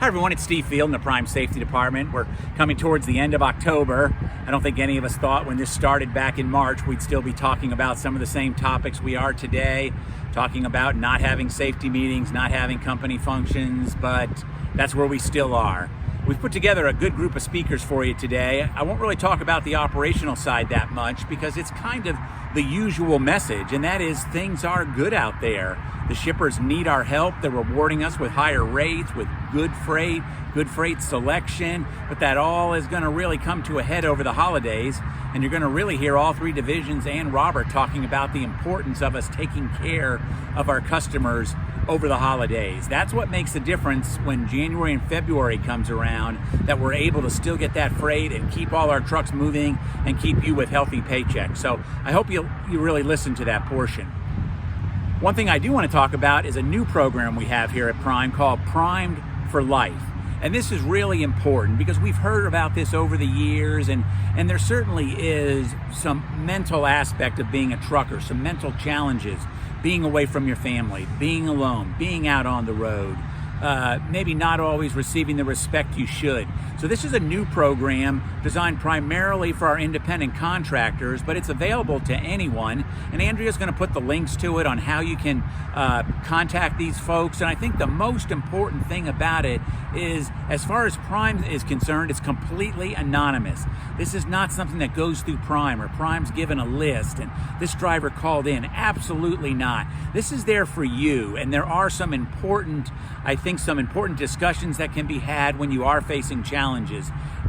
Hi everyone, it's Steve Field in the Prime Safety Department. We're coming towards the end of October. I don't think any of us thought when this started back in March we'd still be talking about some of the same topics we are today, talking about not having safety meetings, not having company functions, but that's where we still are. We've put together a good group of speakers for you today. I won't really talk about the operational side that much because it's kind of the usual message, and that is things are good out there. The shippers need our help. They're rewarding us with higher rates, with good freight selection, but that all is going to really come to a head over the holidays, and you're going to really hear all three divisions and Robert talking about the importance of us taking care of our customers over the holidays. That's what makes the difference when January and February comes around, that we're able to still get that freight and keep all our trucks moving and keep you with healthy paychecks. So I hope you really listen to that portion. One thing I do want to talk about is a new program we have here at Prime called Primed for Life. And this is really important because we've heard about this over the years, and there certainly is some mental aspect of being a trucker, some mental challenges, being away from your family, being alone, being out on the road, maybe not always receiving the respect you should. So this is a new program designed primarily for our independent contractors, but it's available to anyone. And Andrea's going to put the links to it on how you can contact these folks. And I think the most important thing about it is, as far as Prime is concerned, it's completely anonymous. This is not something that goes through Prime or Prime's given a list and this driver called in. Absolutely not. This is there for you, and there are some important discussions that can be had when you are facing challenges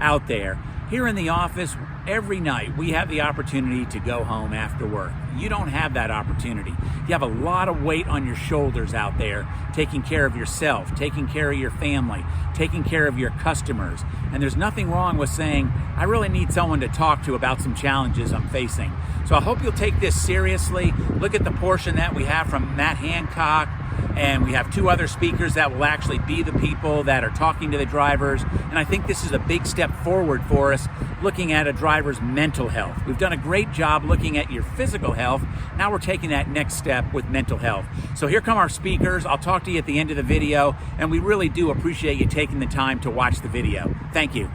out there. Here in the office, every night we have the opportunity to go home after work. You don't have that opportunity. You have a lot of weight on your shoulders out there, taking care of yourself, taking care of your family, taking care of your customers. And there's nothing wrong with saying, I really need someone to talk to about some challenges I'm facing. So I hope you'll take this seriously. Look at the portion that we have from Matt Hancock, and we have two other speakers that will actually be the people that are talking to the drivers. And I think this is a big step forward for us, looking at a driver's mental health. We've done a great job looking at your physical health. Now we're taking that next step with mental health. So here come our speakers. I'll talk to you at the end of the video, and we really do appreciate you taking the time to watch the video. Thank you.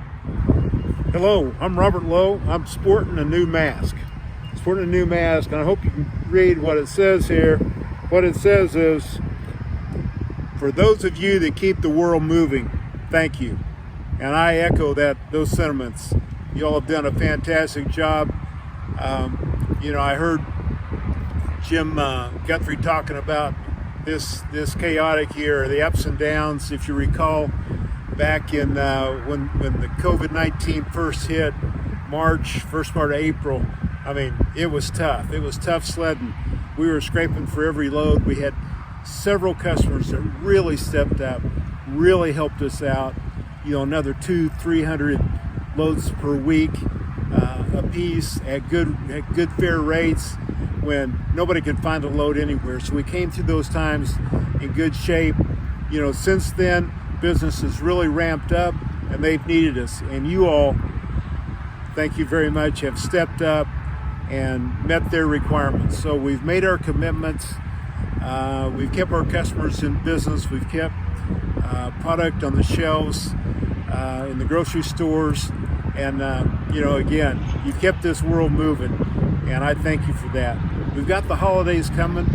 Hello, I'm Robert Lowe. I'm sporting a new mask. And I hope you can read what it says here. What it says is, for those of you that keep the world moving, thank you. And I echo those sentiments. You all have done a fantastic job. I heard Jim Guthrie talking about this chaotic year, the ups and downs. If you recall, back in when the COVID-19 first hit, first part of April, I mean, it was tough. It was tough sledding. We were scraping for every load. We had several customers that really stepped up, really helped us out. Another 200-300 loads per week a piece at good fair rates when nobody could find a load anywhere. So we came through those times in good shape. Since then, business has really ramped up, and they've needed us. And you all, thank you very much, have stepped up and met their requirements. So we've made our commitments. We've kept our customers in business. We've kept product on the shelves in the grocery stores. And, again, you've kept this world moving, and I thank you for that. We've got the holidays coming.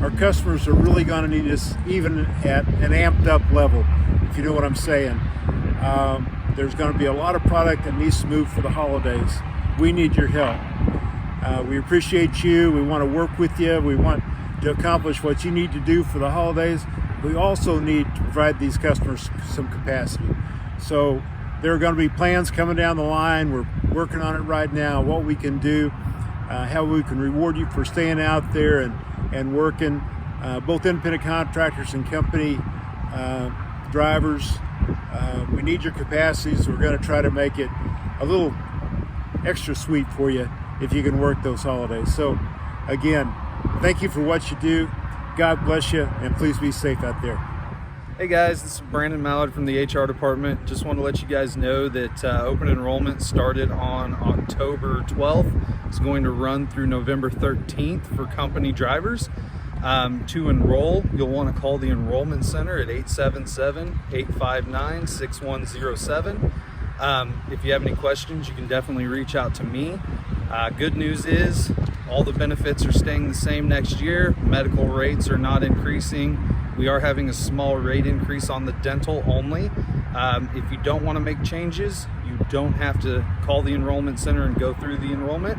Our customers are really going to need us even at an amped up level, if you know what I'm saying. There's going to be a lot of product that needs to move for the holidays. We need your help. We appreciate you. We want to work with you. We want to accomplish what you need to do for the holidays. We also need to provide these customers some capacity. So there are going to be plans coming down the line. We're working on it right now, what we can do, how we can reward you for staying out there and working, both independent contractors and company drivers. We need your capacities. We're going to try to make it a little extra sweet for you if you can work those holidays. So again, thank you for what you do. God bless you, and please be safe out there. Hey guys, this is Brandyn Mallard from the HR department. Just want to let you guys know that open enrollment started on October 12th. It's going to run through November 13th for company drivers. To enroll, you'll want to call the enrollment center at 877-859-6107. If you have any questions, you can definitely reach out to me. Good news is all the benefits are staying the same next year. Medical rates are not increasing. We are having a small rate increase on the dental only. If you don't want to make changes, you don't have to call the enrollment center and go through the enrollment.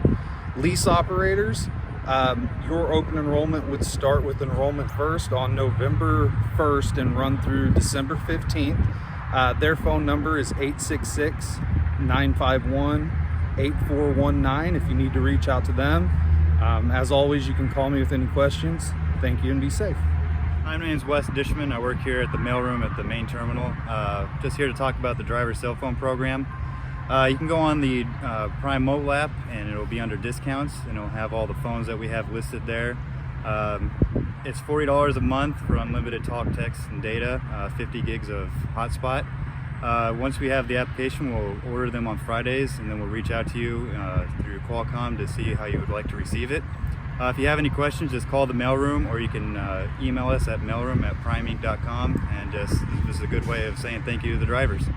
Lease operators, your open enrollment would start with enrollment first on November 1st and run through December 15th. Their phone number is 866-951-8419 if you need to reach out to them. As always, you can call me with any questions. Thank you and be safe. Hi, my name is Dishman. I work here at the mailroom at the main terminal. Just here to talk about the driver cell phone program. You can go on the Prime mobile app and it'll be under discounts and it'll have all the phones that we have listed there. It's $40 a month for unlimited talk, text, and data, 50 gigs of hotspot. Once we have the application, we'll order them on Fridays and then we'll reach out to you through Qualcomm to see how you would like to receive it. If you have any questions, just call the mailroom or you can email us at mailroom@primeinc.com, and this is a good way of saying thank you to the drivers.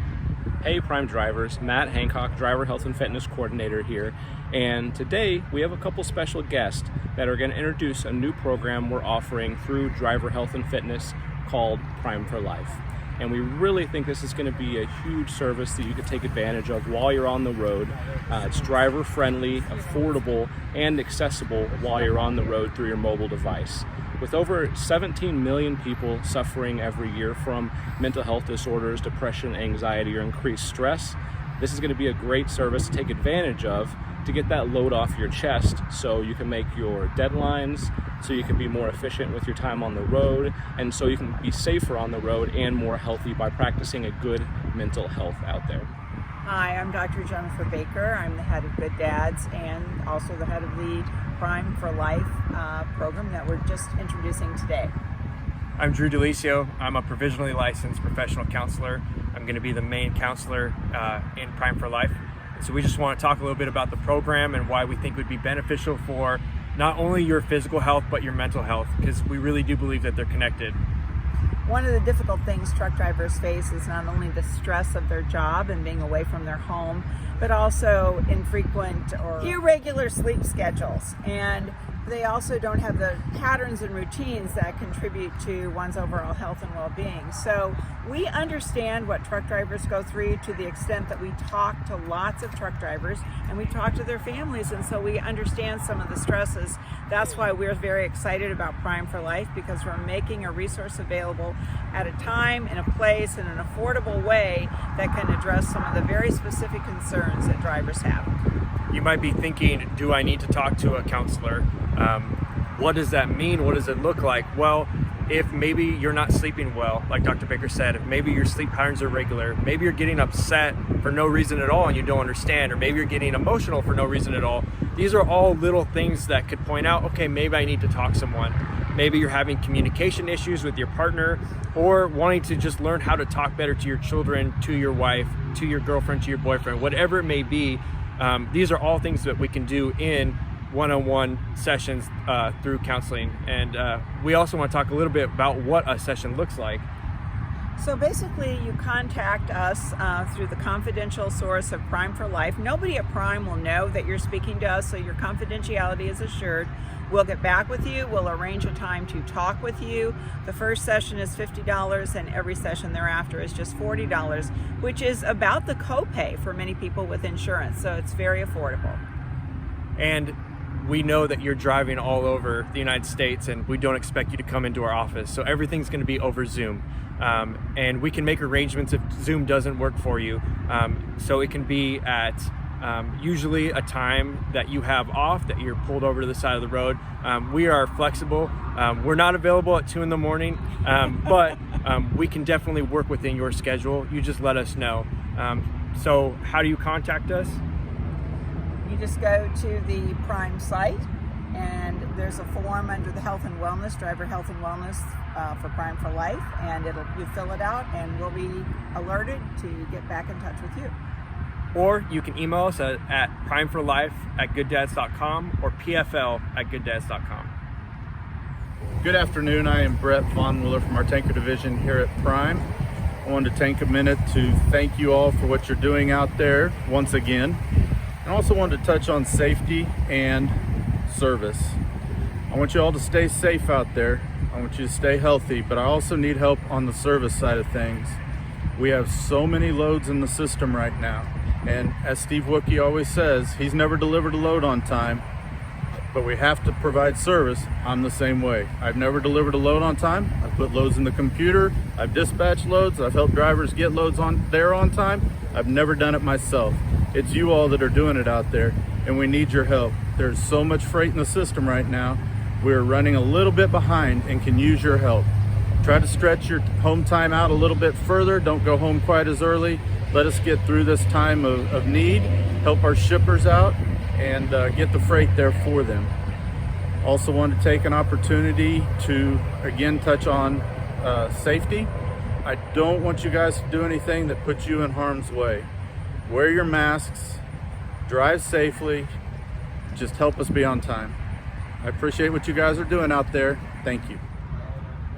Hey Prime drivers, Matt Hancock, Driver Health and Fitness Coordinator here, and today we have a couple special guests that are going to introduce a new program we're offering through Driver Health and Fitness called Prime for Life. And we really think this is going to be a huge service that you could take advantage of while you're on the road. It's driver friendly, affordable, and accessible while you're on the road through your mobile device. With over 17 million people suffering every year from mental health disorders, depression, anxiety, or increased stress, this is going to be a great service to take advantage of to get that load off your chest so you can make your deadlines, so you can be more efficient with your time on the road, and so you can be safer on the road and more healthy by practicing a good mental health out there. Hi, I'm Dr. Jennifer Baker. I'm the head of Good Dads and also the head of the Prime for Life program that we're just introducing today. I'm Drew DeLisio. I'm a provisionally licensed professional counselor. I'm going to be the main counselor in Prime for Life. So we just want to talk a little bit about the program and why we think it would be beneficial for not only your physical health, but your mental health, because we really do believe that they're connected. One of the difficult things truck drivers face is not only the stress of their job and being away from their home, but also infrequent or irregular sleep schedules. And they also don't have the patterns and routines that contribute to one's overall health and well-being. So we understand what truck drivers go through to the extent that we talk to lots of truck drivers and we talk to their families, and so we understand some of the stresses. That's why we're very excited about Prime for Life, because we're making a resource available at a time, in a place, in an affordable way that can address some of the very specific concerns that drivers have. You might be thinking, do I need to talk to a counselor? What does that mean? What does it look like? Well, if maybe you're not sleeping well, like Dr. Baker said, if maybe your sleep patterns are irregular, maybe you're getting upset for no reason at all and you don't understand, or maybe you're getting emotional for no reason at all. These are all little things that could point out, okay, maybe I need to talk to someone. Maybe you're having communication issues with your partner, or wanting to just learn how to talk better to your children, to your wife, to your girlfriend, to your boyfriend, whatever it may be. These are all things that we can do in one-on-one sessions through counseling. And we also want to talk a little bit about what a session looks like. So basically, you contact us through the confidential source of Prime for Life. Nobody at Prime will know that you're speaking to us, so your confidentiality is assured. We'll get back with you. We'll arrange a time to talk with you. The first session is $50, and every session thereafter is just $40, which is about the copay for many people with insurance, so it's very affordable. And we know that you're driving all over the United States, and we don't expect you to come into our office, so everything's going to be over Zoom. And we can make arrangements if Zoom doesn't work for you. So it can be at usually a time that you have off, that you're pulled over to the side of the road. We are flexible. We're not available at 2 a.m, but we can definitely work within your schedule. You just let us know. So how do you contact us? You just go to the Prime site, and there's a form under the Health and Wellness, Driver Health and Wellness for Prime for Life, and you fill it out, and we'll be alerted to get back in touch with you. Or you can email us at primeforlife@gooddads.com or pfl@gooddads.com. Good afternoon. I am Brett Vonwiller from our tanker division here at Prime. I wanted to take a minute to thank you all for what you're doing out there once again. And also wanted to touch on safety and service. I want you all to stay safe out there. I want you to stay healthy, but I also need help on the service side of things. We have so many loads in the system right now. And as Steve Wookie always says, he's never delivered a load on time, but we have to provide service. I'm the same way. I've never delivered a load on time. I've put loads in the computer. I've dispatched loads. I've helped drivers get loads on time. I've never done it myself. It's you all that are doing it out there, and we need your help. There's so much freight in the system right now. We're running a little bit behind and can use your help. Try to stretch your home time out a little bit further. Don't go home quite as early. Let us get through this time of need, help our shippers out, and get the freight there for them. Also want to take an opportunity to again touch on safety. I don't want you guys to do anything that puts you in harm's way. Wear your masks, drive safely, just help us be on time. I appreciate what you guys are doing out there. Thank you.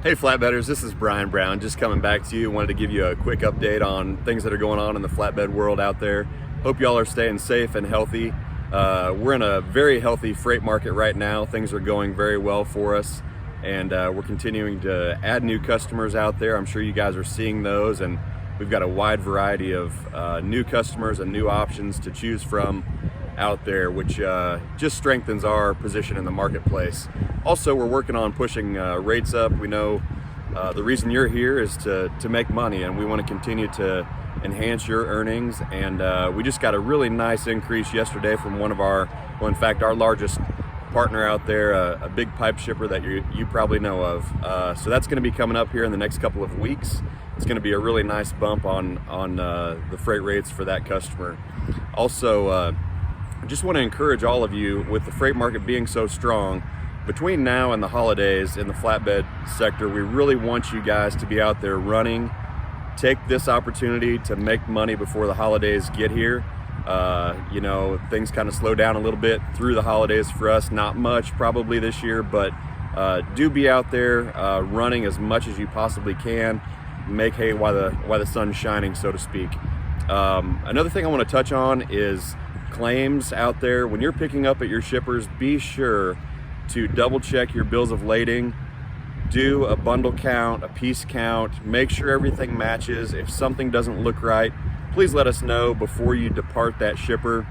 Hey Flatbedders, this is Brian Brown, just coming back to you. Wanted to give you a quick update on things that are going on in the flatbed world out there. Hope y'all are staying safe and healthy. We're in a very healthy freight market right now. Things are going very well for us, and we're continuing to add new customers out there. I'm sure you guys are seeing those, and we've got a wide variety of new customers and new options to choose from out there, which just strengthens our position in the marketplace. Also, we're working on pushing rates up. We know the reason you're here is to make money, and we want to continue to enhance your earnings. And we just got a really nice increase yesterday from one of our, well, in fact, our largest partner out there, a big pipe shipper that you probably know of. So that's going to be coming up here in the next couple of weeks. It's going to be a really nice bump on the freight rates for that customer. Also, I just want to encourage all of you, with the freight market being so strong, between now and the holidays in the flatbed sector, we really want you guys to be out there running. Take this opportunity to make money before the holidays get here. You know, things kind of slow down a little bit through the holidays for us. Not much probably this year, but do be out there running as much as you possibly can. Make hay while the sun's shining, so to speak. Another thing I want to touch on is claims out there. When you're picking up at your shippers, be sure to double check your bills of lading. Do a bundle count, a piece count, make sure everything matches. If something doesn't look right, please let us know before you depart that shipper.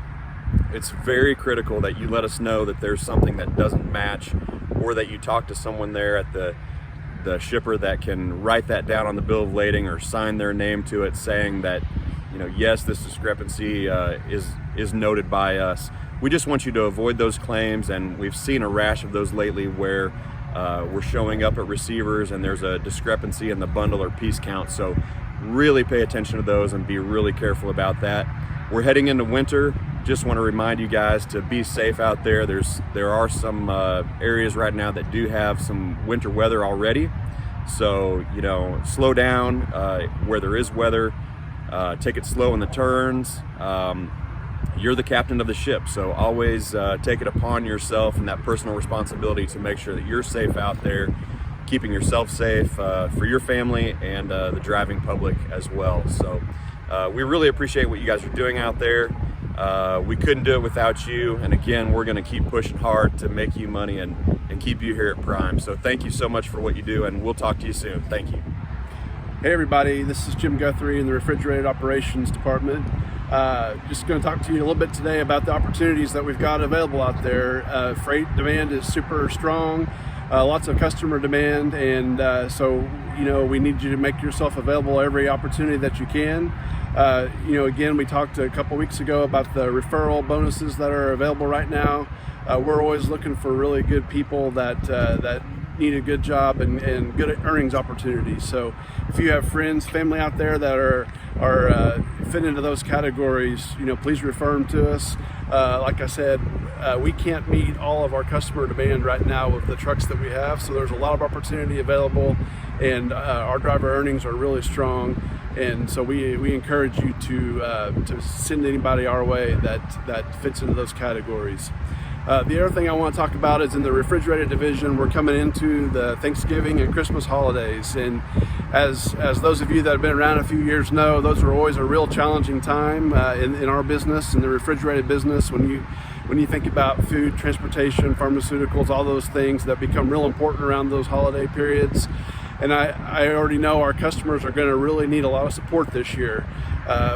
It's very critical that you let us know that there's something that doesn't match, or that you talk to someone there at the shipper that can write that down on the bill of lading or sign their name to it, saying that, you know, yes, this discrepancy is noted by us. We just want you to avoid those claims, and we've seen a rash of those lately where we're showing up at receivers and there's a discrepancy in the bundle or piece count. So really pay attention to those and be really careful about that. We're heading into winter. Just want to remind you guys to be safe out there. There are some areas right now that do have some winter weather already. So, you know, slow down where there is weather. Take it slow in the turns. You're the captain of the ship, so always take it upon yourself and that personal responsibility to make sure that you're safe out there, keeping yourself safe for your family and the driving public as well. So we really appreciate what you guys are doing out there. We couldn't do it without you, and again, we're going to keep pushing hard to make you money and keep you here at Prime. So thank you so much for what you do, and we'll talk to you soon. Thank you. Hey everybody, this is Jim Guthrie in the Refrigerated Operations Department. Just going to talk to you a little bit today about the opportunities that we've got available out there. Freight demand is super strong, lots of customer demand, and so, you know, we need you to make yourself available every opportunity that you can. You know, again, we talked a couple weeks ago about the referral bonuses that are available right now. We're always looking for really good people that need a good job and good earnings opportunities. So if you have friends, family out there that are fit into those categories, you know, please refer them to us. Like I said, we can't meet all of our customer demand right now with the trucks that we have, so there's a lot of opportunity available, and our driver earnings are really strong. And so we encourage you to send anybody our way that fits into those categories. The other thing I want to talk about is in the refrigerated division, we're coming into the Thanksgiving and Christmas holidays. And as those of you that have been around a few years know, those are always a real challenging time in our business, in the refrigerated business, when you think about food, transportation, pharmaceuticals, all those things that become real important around those holiday periods. And I already know our customers are going to really need a lot of support this year.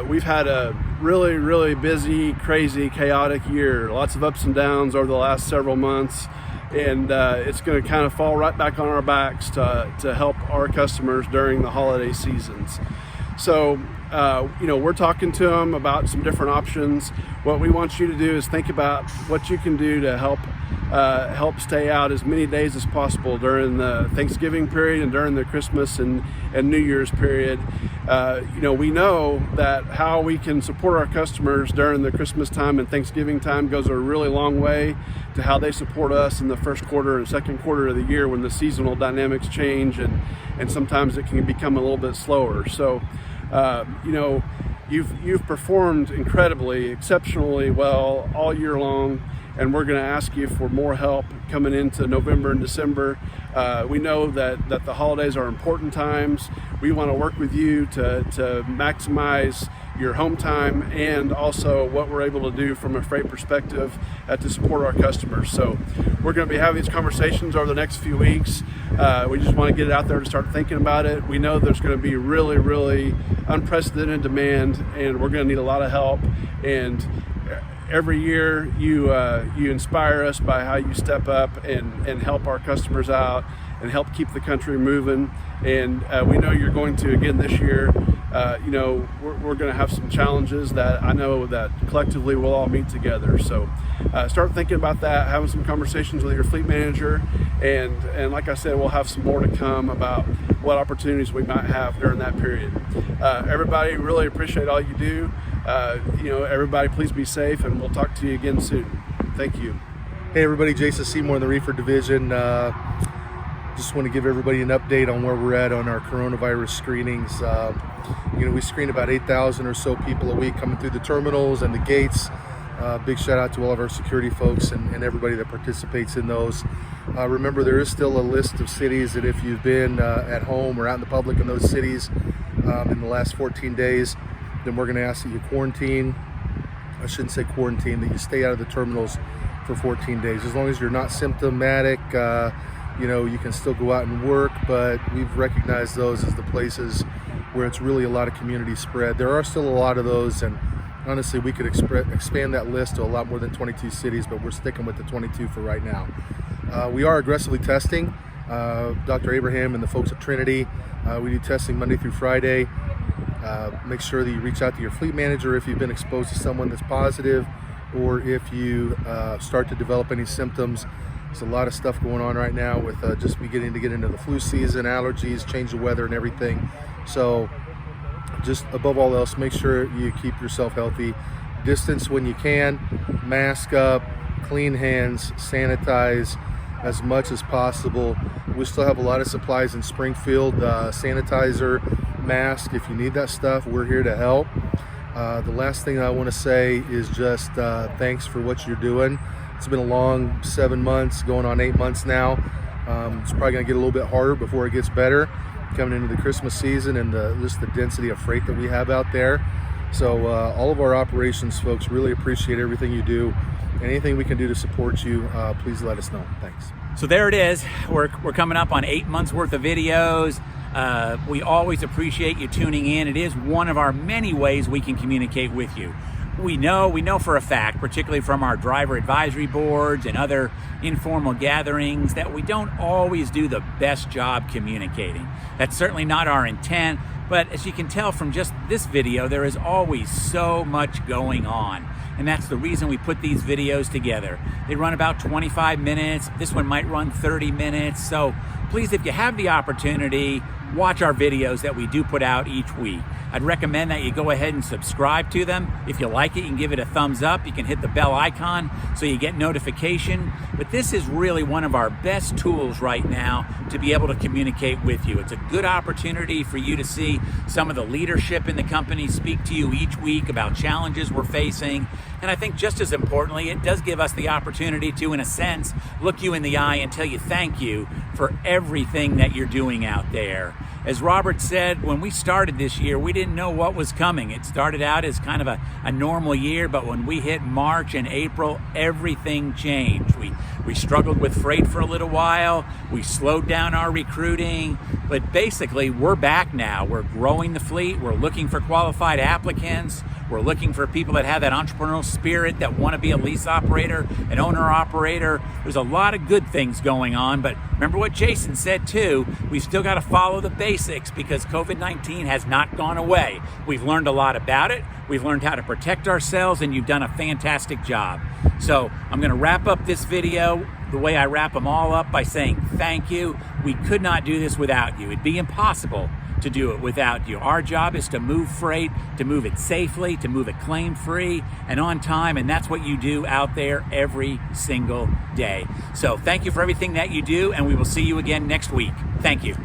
We've had a really, really busy, crazy, chaotic year. Lots of ups and downs over the last several months. And it's going to kind of fall right back on our backs to help our customers during the holiday seasons. So, we're talking to them about some different options. What we want you to do is think about what you can do to help stay out as many days as possible during the Thanksgiving period and during the Christmas and New Year's period. We know that how we can support our customers during the Christmas time and Thanksgiving time goes a really long way to how they support us in the first quarter and second quarter of the year when the seasonal dynamics change and sometimes it can become a little bit slower. So, you've performed exceptionally well all year long, and we're going to ask you for more help coming into November and December. We know that the holidays are important times. We want to work with you to maximize your home time and also what we're able to do from a freight perspective to support our customers. So we're going to be having these conversations over the next few weeks. We just want to get it out there and start thinking about it. We know there's going to be really, really unprecedented demand, and we're going to need a lot of help. And every year you inspire us by how you step up and help our customers out and help keep the country moving. And we know you're going to again this year. We're going to have some challenges that I know that collectively we'll all meet together. So start thinking about that, having some conversations with your fleet manager, and like I said, we'll have some more to come about what opportunities we might have during that period. Everybody, really appreciate all you do. Everybody, please be safe, and we'll talk to you again soon. Thank you. Hey everybody, Jason Seymour in the Reefer Division. Just want to give everybody an update on where we're at on our coronavirus screenings. We screen about 8,000 or so people a week coming through the terminals and the gates. Big shout out to all of our security folks and everybody that participates in those. Remember, there is still a list of cities that if you've been at home or out in the public in those cities in the last 14 days, then we're going to ask that you quarantine. I shouldn't say quarantine, that you stay out of the terminals for 14 days. As long as you're not symptomatic, you can still go out and work, but we've recognized those as the places where it's really a lot of community spread. There are still a lot of those, and honestly, we could expand that list to a lot more than 22 cities, but we're sticking with the 22 for right now. We are aggressively testing. Dr. Abraham and the folks at Trinity, we do testing Monday through Friday. Make sure that you reach out to your fleet manager if you've been exposed to someone that's positive, or if you start to develop any symptoms. There's a lot of stuff going on right now with just beginning to get into the flu season, allergies, change of weather and everything. So just above all else, make sure you keep yourself healthy. Distance when you can, mask up, clean hands, sanitize as much as possible. We still have a lot of supplies in Springfield, sanitizer, mask. If you need that stuff, we're here to help. The last thing I want to say is just thanks for what you're doing. It's been a long 7 months, going on 8 months now. It's probably going to get a little bit harder before it gets better coming into the Christmas season and just the density of freight that we have out there. So all of our operations folks really appreciate everything you do. Anything we can do to support you, please let us know. Thanks. So there it is. We're coming up on 8 months worth of videos. We always appreciate you tuning in. It is one of our many ways we can communicate with you. We know for a fact, particularly from our driver advisory boards and other informal gatherings, that we don't always do the best job communicating. That's certainly not our intent, but as you can tell from just this video, there is always so much going on. And that's the reason we put these videos together. They run about 25 minutes. This one might run 30 minutes. So please, if you have the opportunity, watch our videos that we do put out each week. I'd recommend that you go ahead and subscribe to them. If you like it, you can give it a thumbs up. You can hit the bell icon so you get notification. But this is really one of our best tools right now to be able to communicate with you. It's a good opportunity for you to see some of the leadership in the company speak to you each week about challenges we're facing. And I think just as importantly, it does give us the opportunity to, in a sense, look you in the eye and tell you thank you for everything that you're doing out there. As Robert said, when we started this year, we didn't know what was coming. It started out as kind of a normal year, but when we hit March and April, everything changed. We struggled with freight for a little while. We slowed down our recruiting, but basically we're back now. We're growing the fleet. We're looking for qualified applicants. We're looking for people that have that entrepreneurial spirit, that want to be a lease operator, an owner operator. There's a lot of good things going on, but remember what Jason said too, we've still got to follow the basics because COVID-19 has not gone away. We've learned a lot about it. We've learned how to protect ourselves, and you've done a fantastic job. So I'm going to wrap up this video the way I wrap them all up by saying thank you. We could not do this without you. It'd be impossible to do it without you. Our job is to move freight, to move it safely, to move it claim-free and on time, and that's what you do out there every single day. So thank you for everything that you do, and we will see you again next week. Thank you.